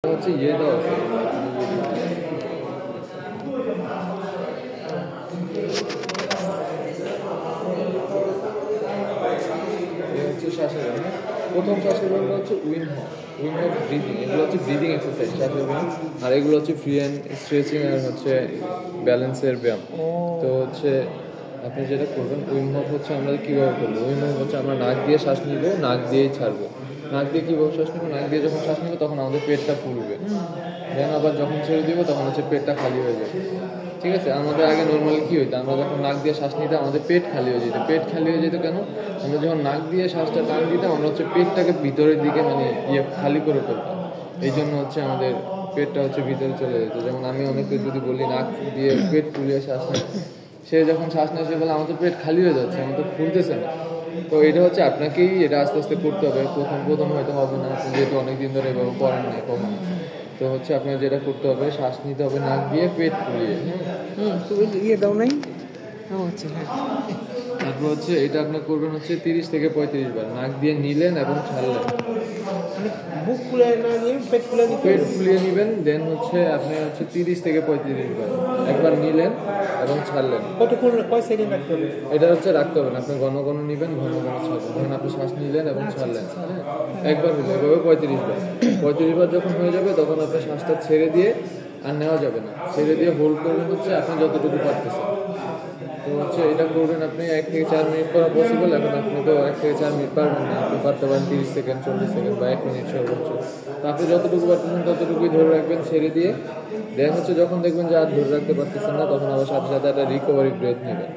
হচ্ছে ইয়ে দেওয়া আছে শ্বাসের ব্যায়াম। প্রথম শ্বাসের ব্যায়ামটা হচ্ছে উইম অফ ব্রিদিং। এগুলো হচ্ছে ব্রিদিং এক্সারসাইজ শ্বাসের ব্যায়াম, আর এগুলো হচ্ছে ফ্রি হ্যান্ড স্ট্রেচিং আর হচ্ছে ব্যালেন্সের ব্যায়াম। তো হচ্ছে আপনি যেটা করবেন, উইম অফ হচ্ছে আমরা কীভাবে করবো, উইম অফ হচ্ছে আমরা নাক দিয়ে শ্বাস নিব, নাক দিয়েই ছাড়বো। নাক দিয়ে কীভাবে শ্বাস নিব, নাক দিয়ে যখন শ্বাস নিব তখন আমাদের পেটটা ফুলবে, দেন আবার যখন ছেড়ে দিব তখন হচ্ছে পেটটা খালি হয়ে যাবে। ঠিক আছে, আমাদের আগে নর্মালি কী হইতো, আমরা যখন নাক দিয়ে শ্বাস নিতাম আমাদের পেট খালি হয়ে যেত। পেট খালি হয়ে যেত কেন? আমরা যখন নাক দিয়ে শ্বাসটা টান দিতাম আমরা হচ্ছে পেটটাকে ভিতরের দিকে খালি করে ফেলতাম। এই জন্য হচ্ছে আমাদের পেটটা হচ্ছে ভিতরে চলে যেত। যেমন আমি অনেকে যদি বলি নাক দিয়ে পেট ফুলিয়ে শ্বাস নেয়, সে যখন শ্বাস নেয় সে বলে আমার তো পেট খালি হয়ে যাচ্ছে, আমার তো ফুলতেছে না। তো এটা হচ্ছে আপনাকেই এটা আস্তে আস্তে করতে হবে। প্রথম হয়তো হবে না, যেহেতু অনেকদিন ধরে এভাবে করেন নাই কখনো। তো হচ্ছে আপনার যেটা করতে হবে, শ্বাস নিতে হবে নাক দিয়ে পেট ফুলিয়ে। দাও নাই আচ্ছা। হ্যাঁ, তারপর হচ্ছে এটা আপনি করবেন হচ্ছে 30 থেকে 35 বার। নাক দিয়ে নিলেন এবং ছাড়লেন, বুক ফুলিয়ে না নিয়ে পেট ফুলিয়ে নেবেন। দেন হচ্ছে আপনি হচ্ছে 30 থেকে 35 বার একবার নিলেন এবং ছাড়লেন। কতক্ষণ, কয় সেকেন্ড রাখতে হবে? এটা হচ্ছে রাখতে হবে না, আপনি ঘন ঘন নিবেন, ঘন ঘন ছাড়বেন। ধরুন আপনি শ্বাস নিলেন এবং ছাড়লেন, একবার হলো এভাবে 35 বার। 35 বার যখন হয়ে যাবে তখন আপনি শ্বাসটা ছেড়ে দিয়ে আর নেওয়া যাবে না, ছেড়ে দিয়ে হোল্ড করবেন হচ্ছে আপনি যতটুকু পারতেছেন। তো হচ্ছে এটা করবেন আপনি 1 থেকে 4 মিনিট করা পসিবল। এখন আপনি তো 1 থেকে 4 মিনিট পারবেন না, আপনি পারতে পারেন 30 সেকেন্ড, 40 সেকেন্ড বা 1 মিনিট সর্বোচ্চ। তো আপনি যতটুকু পারতেছেন ততটুকুই ধরে রাখবেন, ছেড়ে দিয়ে দেন হচ্ছে যখন দেখবেন যে আর ধরে রাখতে পারতেছেন না তখন আবার সাথে সাথে একটা রিকভারি ব্রেথ নেবেন,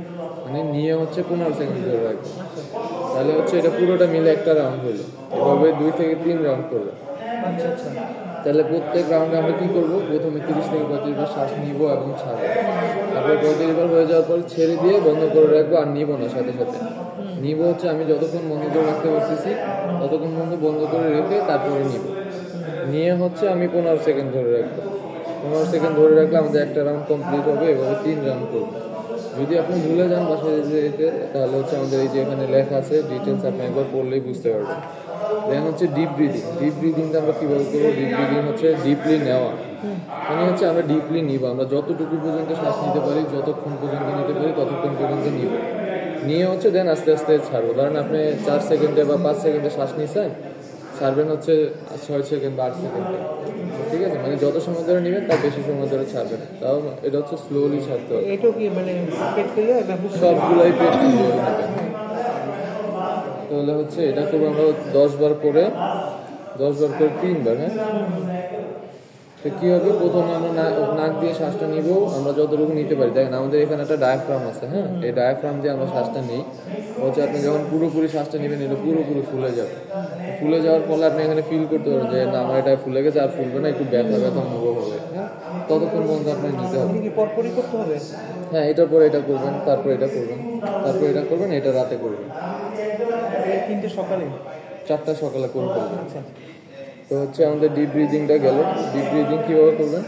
মানে নিয়ে হচ্ছে 15 সেকেন্ড ধরে রাখবেন। তাহলে হচ্ছে এটা পুরোটা মিলে একটা রাউন্ড হলো। এভাবে 2 থেকে 3 রাউন্ড করবেন। তাহলে প্রত্যেক রাউন্ডে আমরা কী করবো, প্রথমে 30 থেকে 35 বার শ্বাস নিব এবং ছাড়বো। তারপরে 35 বার হয়ে যাওয়ার পর ছেড়ে দিয়ে বন্ধ করে রাখবো, আর নিব না সাথে সাথে। নিব হচ্ছে আমি যতক্ষণ বন্ধ করে রাখতে পারতেছি ততক্ষণ বন্ধ করে রেখে তারপরে নিব। নিয়ে হচ্ছে আমি 15 সেকেন্ড ধরে রাখবো। 15 সেকেন্ড ধরে রাখলে আমাদের একটা রাউন্ড কমপ্লিট হবে। এভাবে 3 রাউন্ড করবো। যদি আপনি ভুলে যান বাসায় যেতে, তাহলে হচ্ছে আমাদের এই যে এখানে লেখা আছে ডিটেলস, আপনি একবার পড়লেই বুঝতে পারবেন। দেন হচ্ছে ডিপ ব্রিদিং। ডিপ ব্রিদিংটা আমরা কীভাবে করবো, ডিপ ব্রিদিং হচ্ছে ডিপলি নেওয়া, মানে হচ্ছে আমরা ডিপলি নিব। আমরা যতটুকু পর্যন্ত শ্বাস নিতে পারি, যতক্ষণ পর্যন্ত নিতে পারি ততক্ষণ পর্যন্ত নিব। নিয়ে হচ্ছে দেন আস্তে আস্তে ছাড়বো। ধরেন আপনি 4 সেকেন্ডে বা 5 সেকেন্ডে শ্বাস নিয়েছেন, ছাড়বেন হচ্ছে 6 সেকেন্ড বা 8 সেকেন্ডে। ঠিক আছে, মানে যত সময় ধরে নেবেন তার বেশি সময় ধরে ছাড়বেন। তাও এটা হচ্ছে স্লোলি ছাড়তে হবে। এটা কি মানে পেট ফুলিয়ে সবগুলাই পেট ফুলিয়ে নেবেন। তাহলে হচ্ছে এটা করবো আমরা 10 বার করে 3 বার। হ্যাঁ, তো কী হবে, প্রথমে আমরা নাক দিয়ে শ্বাসটা নিব, আমরা যতটুকু নিতে পারি। দেখেন আমাদের এখানে একটা ডায়াফ্রাম আছে। হ্যাঁ, এই ডায়াফ্রাম দিয়ে আমরা শ্বাসটা নিই। হচ্ছে আপনি যখন পুরোপুরি শ্বাসটা নেবেন এটা পুরোপুরি ফুলে যাবে। ফুলে যাওয়ার ফলে আপনি এখানে ফিল করতে পারবেন যে না আমার এটা ফুলে গেছে, আর ফুলবে না, একটু ব্যথা অনুভব হবে। হ্যাঁ, ততক্ষণ পর্যন্ত আপনার নিতে হবে। পরপরই করতে হবে? হ্যাঁ, এটার পরে এটা করবেন, তারপর এটা করবেন, তারপর এটা করবেন, এটা রাতে করবেন। 3টে সকালে, 4টা সকালে করবেন। তো হচ্ছে আমাদের ডিপ ব্রিদিংটা গেল। ডিপ ব্রিদিং কীভাবে করবেন,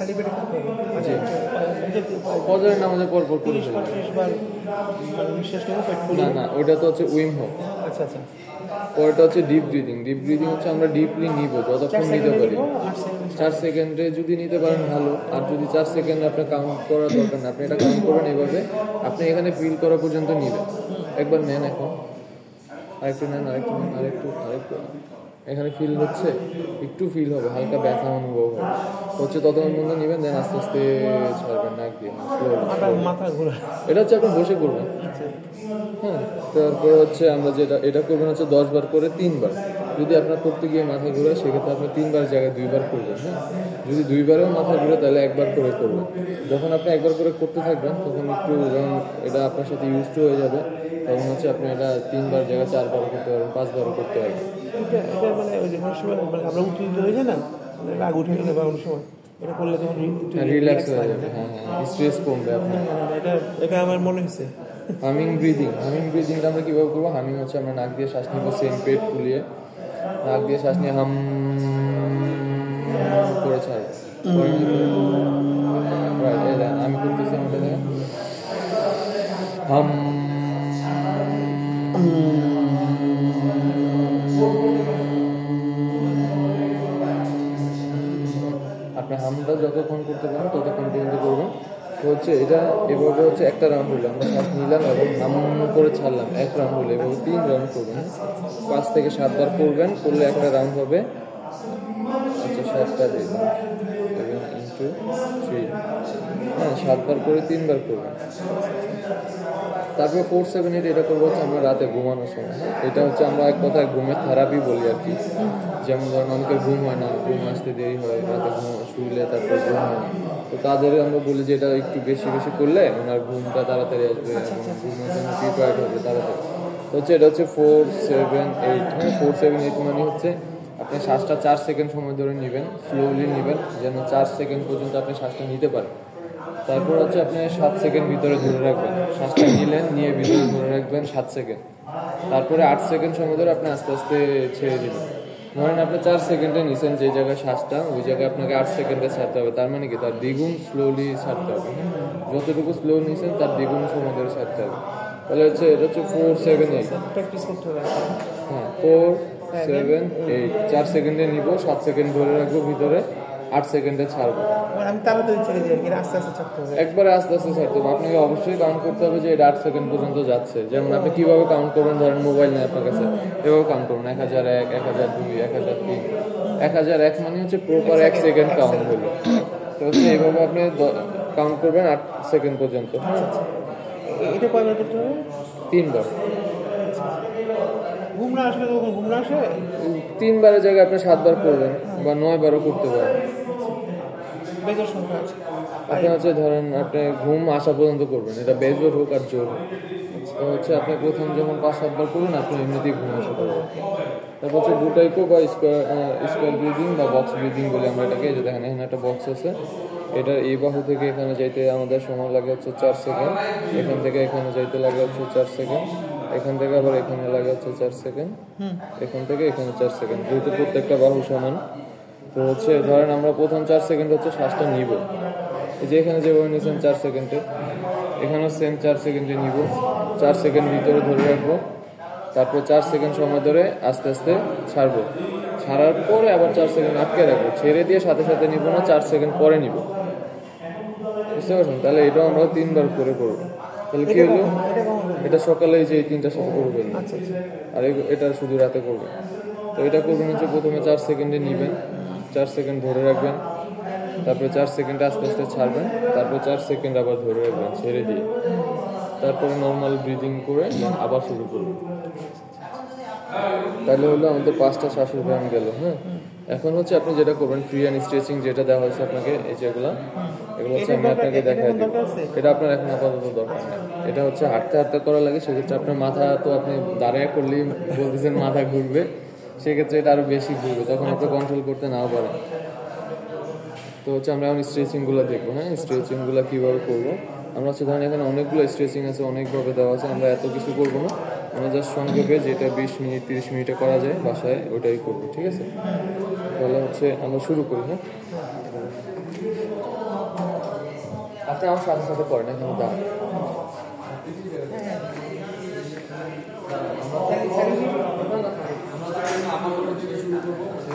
ফজরের নামাজের পর করে ফেলবেন। না, ওইটা তো হচ্ছে উইম অফ। আচ্ছা। পরেরটা হচ্ছে ডিপ ব্রিদিং। ডিপ ব্রিদিং হচ্ছে আমরা ডিপলি নিব, যতক্ষণ নিতে পারি। 4 সেকেন্ডে যদি নিতে পারেন ভালো, আর যদি 4 সেকেন্ড আপনার কাউন্ট করার দরকার না, আপনি এটা কাউন্ট করবেন এভাবে, আপনি এখানে ফিল করা পর্যন্ত নিবেন। একবার নেন, এখন আরেকটু নেন, আরেকটু এখানে ফিল হচ্ছে, একটু ফিল হবে, হালকা ব্যথা অনুভব হবে হচ্ছে, ততক্ষণ পর্যন্ত নেবেন। দেন আস্তে আস্তে ছাড়বেন নাক দিয়ে। মাথা ঘোরা, এটা হচ্ছে আপনি বসে করবেন। হ্যাঁ, তারপরে হচ্ছে আমরা এটা করবেন হচ্ছে 10 বার করে 3 বার। যদি আপনার করতে গিয়ে মাথা ঘুরে সেক্ষেত্রে আপনি 3 বার জায়গায় 2 বার করবেন। হ্যাঁ, যদি 2 বারেও মাথা ঘুরে তাহলে 1 বার করে করবেন। যখন আপনি 1 বার করে করতে থাকবেন তখন একটু যখন এটা আপনার সাথে ইউজ টু হয়ে যাবে তখন হচ্ছে আপনি এটা 3 বার জায়গায় 4 বারও করতে পারবেন, 5 বারও করতে পারবেন। এটা মানে ওই যে কোনো সময় মানে আমরা উত্তেজিত হয়ে যায় না, মানে রাগ উঠে গেলে বা কোনো সময় এটা করলে তখন রিল্যাক্স হয়ে যাবে। হ্যাঁ, স্ট্রেস কমবে আপনার। এটা আমার মনে হয়েছে। হামিং ব্রিদিংটা আমরা কীভাবে করবো, হামিং হচ্ছে আমরা নাক দিয়ে শ্বাস নিব, সেম পেট ফুলিয়ে নাক দিয়ে শ্বাস নিয়ে হাম করে ছাড়বো। আমি করতেছি আমাদের হাম। আপনি হামটা যতক্ষণ করতে পারেন ততক্ষণ পর্যন্ত করবেন। তো হচ্ছে এটা এভাবে হচ্ছে একটা রাউন্ড হলো, আমরা শ্বাস নিলাম এবং হাম করে ছাড়লাম, এক রাউন্ড হলো। এভাবে 3 রাউন্ড করবেন, 5 থেকে 7 বার করবেন, করলে একটা রাউন্ড হবে। আচ্ছা 7টা দিন 7 × 3, হ্যাঁ 7 বার করে 3 বার করবেন। তারপরে 4-7-8 এটা করবো হচ্ছে আমরা রাতে ঘুমানোর সময়। এটা হচ্ছে আমরা এক কথায় ঘুমের থেরাপি বলি আর কি। যেমন ধরেন অনেকের ঘুম হয় না, ঘুম আসতে দেরি হয়, রাতে শুইলে তারপর ঘুম হয় না, তো তাদের আমরা বলি যে এটা একটু বেশি বেশি করলে ওনার ঘুমটা তাড়াতাড়ি আসবে, ঘুমের জন্য প্রিপেয়ার্ড হবে তাড়াতাড়ি। তো হচ্ছে এটা হচ্ছে 4-7-8, হ্যাঁ 4-7-8 মানে হচ্ছে আপনি শ্বাসটা 4 সেকেন্ড সময় ধরে নেবেন, স্লোলি নেবেন, যেন 4 সেকেন্ড পর্যন্ত আপনি শ্বাসটা নিতে পারেন। তারপর হচ্ছে আপনি 7 সেকেন্ড ভিতরে ধরে রাখবেন, শ্বাসটা নিলেন, নিয়ে ভিতরে ধরে রাখবেন 7 সেকেন্ড। তারপরে 8 সেকেন্ড সময় ধরে আপনি আস্তে আস্তে ছেড়ে দিবেন। ধরেন আপনি 4 সেকেন্ডে নিছেন যে জায়গায় শ্বাসটা, ওই জায়গায় আপনাকে 8 সেকেন্ডে ছাড়তে হবে। তার মানে কি, তার দ্বিগুণ স্লোলি ছাড়তে হবে। যতটুকু স্লো নিছেন তার দ্বিগুণ সময় ধরে ছাড়তে হবে। তাহলে হচ্ছে এটা হচ্ছে 4-7-8, প্র্যাকটিস করতে হবে। হ্যাঁ 4-7-8, 4 সেকেন্ডে নিব, 7 সেকেন্ড ধরে রাখবো ভিতরে, 8 সেকেন্ডে ছাড়বো। আমি তাড়াতাড়ি ছেড়ে দিই আর কি, আস্তে আস্তে ছাড়তে হবে। একবারে আস্তে আস্তে ছাড়তে হবে। আপনাকে অবশ্যই কাউন্ট করতে হবে যে এটা 8 সেকেন্ড পর্যন্ত যাচ্ছে। যেমন আপনি কিভাবে কাউন্ট করবেন, ধরেন মোবাইল নেই আপনার কাছে, এভাবে কাউন্ট করুন 1001, 1002, 1003। 1001 মানে হচ্ছে প্রপার 1 সেকেন্ড কাউন্ট হলো। তো হচ্ছে এইভাবে আপনি কাউন্ট করবেন 8 সেকেন্ড পর্যন্ত। হ্যাঁ এটা কয়বার করতে হবে? 3 বার। ঘুম না আসলে তখন ঘুম না আসে? 3 বারের জায়গায় আপনি 7 বার করবেন বা 9 বারও করতে পারেন। বেজোর সংখ্যা আছে। আপনি হচ্ছে ধরেন আপনি ঘুম আসা পর্যন্ত করবেন, এটা বেজোর হোক আর জোর হোক। তো হচ্ছে আপনি প্রথম যখন 5-7 বার করবেন আপনি এমনিতেই ঘুম আসা করবেন। তারপর হচ্ছে বুটাইকো বা স্কোয়ার ব্রিদিং বা বক্স ব্রিদিং বলে আমরা এটাকে। এই যে দেখেন এখানে একটা বক্স আছে, এটার এই বাহু থেকে এখানে যাইতে আমাদের সময় লাগে হচ্ছে 4 সেকেন্ড, এখান থেকে এখানে যাইতে লাগে হচ্ছে 4 সেকেন্ড, এখান থেকে আবার এখানে লাগে হচ্ছে 4 সেকেন্ড, এখান থেকে এখানে 4 সেকেন্ড, যেহেতু প্রত্যেকটা বাহু সমান। তো হচ্ছে ধরেন আমরা প্রথম 4 সেকেন্ড হচ্ছে শ্বাসটা নিব, এই যে এখানে যেভাবে নিয়েছেন 4 সেকেন্ডে, এখানেও সেম 4 সেকেন্ডে নিব, 4 সেকেন্ড ভিতরে ধরে রাখবো, তারপর 4 সেকেন্ড সময় ধরে আস্তে আস্তে ছাড়বো, ছাড়ার পরে আবার 4 সেকেন্ড আটকে রাখবো, ছেড়ে দিয়ে সাথে সাথে নিব না, 4 সেকেন্ড পরে নিব। বুঝতে পারছেন? তাহলে এটাও আমরা 3 বার করে করবো। তাহলে কি হলো, এটা সকালে যে এই 3টার সাথে করবেন, আর এটা শুধু রাতে করবেন। তো এটা করবেন হচ্ছে প্রথমে 4 সেকেন্ডে নিবেন, 4 সেকেন্ড ধরে রাখবেন, তারপরে 4 সেকেন্ড আস্তে আস্তে ছাড়বেন, তারপর 4 সেকেন্ড আবার ধরে রাখবেন ছেড়ে দিয়ে, তারপরে নর্মাল ব্রিদিং করে আবার শুরু করবেন। তাহলে হলো আমাদের 5টা শ্বাসের ব্যায়াম গেল। হ্যাঁ, এখন হচ্ছে আপনি যেটা করবেন ফ্রি হ্যান্ড স্ট্রেচিং, যেটা দেওয়া হয়েছে আপনাকে, এই যেগুলো, এগুলো হচ্ছে আমি আপনাকে দেখাই দিই। এটা আপনার এখন আপাতত দরকার নেই। এটা হচ্ছে হাঁটতে হাঁটতে করা লাগে, সেক্ষেত্রে আপনার মাথা, তো আপনি দাঁড়ায় করলেই বলতেছেন মাথা ঘুরবে, সেক্ষেত্রে এটা আরো বেশি ঘুরবে, তখন আপনি কন্ট্রোল করতে নাও পারেন। তো হচ্ছে আমরা এখন স্ট্রেচিংগুলো দেখবো। হ্যাঁ, স্ট্রেচিংগুলো কীভাবে করবো আমরা হচ্ছে ধরেন এখানে অনেকগুলো স্ট্রেচিং আছে, অনেকভাবে দেওয়া আছে, আমরা এত কিছু করবো না, আমরা জাস্ট সংক্ষেপে যেটা 20 মিনিট 30 মিনিটে করা যায় বাসায় ওটাই করবো। ঠিক আছে, তাহলে হচ্ছে আমরা শুরু করি। হ্যাঁ, আপনি আমার সাথে সাথে করেন, এখানে দাঁড়ান।